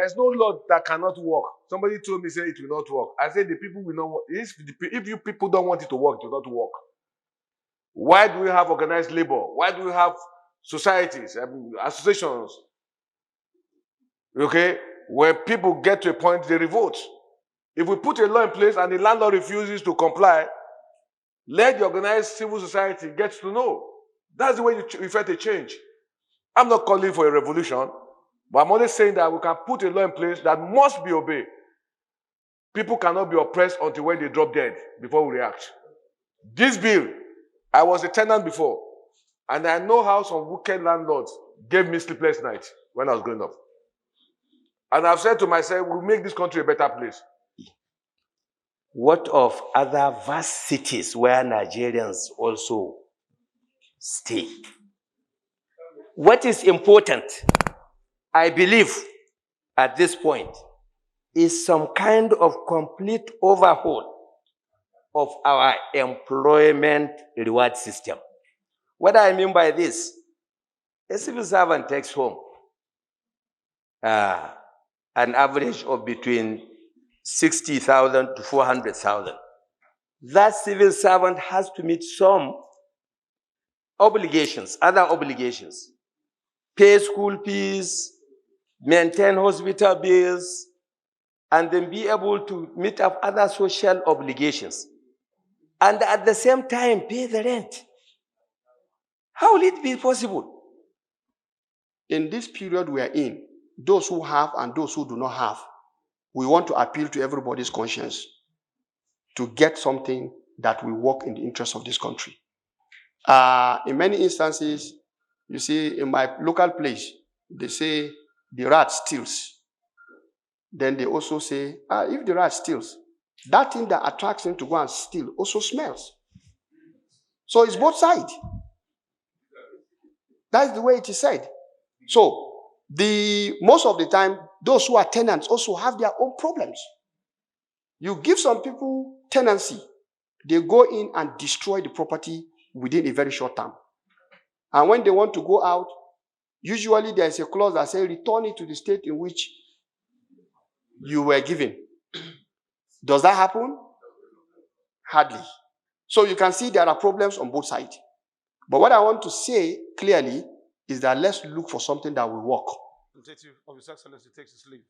There is no law that cannot work. Somebody told me, say it will not work. I said the people will not work. If you people don't want it to work, it will not work. Why do we have organized labor? Why do we have societies, associations? Okay, where people get to a point they revolt. If we put a law in place and the landlord refuses to comply, let the organized civil society get to know. That's the way you effect a change. I'm not calling for a revolution, but I'm only saying that we can put a law in place that must be obeyed. People cannot be oppressed until when they drop dead before we react. This bill, I was a tenant before, and I know how some wicked landlords gave me sleepless nights when I was growing up. And I've said to myself, we'll make this country a better place. What of other vast cities where Nigerians also stay? What is important, I believe, at this point, is some kind of complete overhaul of our employment reward system. What I mean by this, a civil servant takes home an average of between 60,000 to 400,000. That civil servant has to meet some obligations, other obligations. Pay school fees, maintain hospital bills, and then be able to meet up other social obligations. And at the same time, pay the rent. How will it be possible? In this period we are in, those who have and those who do not have, we want to appeal to everybody's conscience to get something that will work in the interest of this country. In many instances, you see, in my local place, they say the rat steals. Then they also say, if the rat steals, that thing that attracts him to go and steal also smells. So it's both sides. That's the way it is said. So most of the time, those who are tenants also have their own problems. You give some people tenancy, they go in and destroy the property within a very short time. And when they want to go out, usually there is a clause that says return it to the state in which you were given. Does that happen? Hardly. So you can see there are problems on both sides. But what I want to say clearly is that let's look for something that will work. Of His Excellency takes his leave.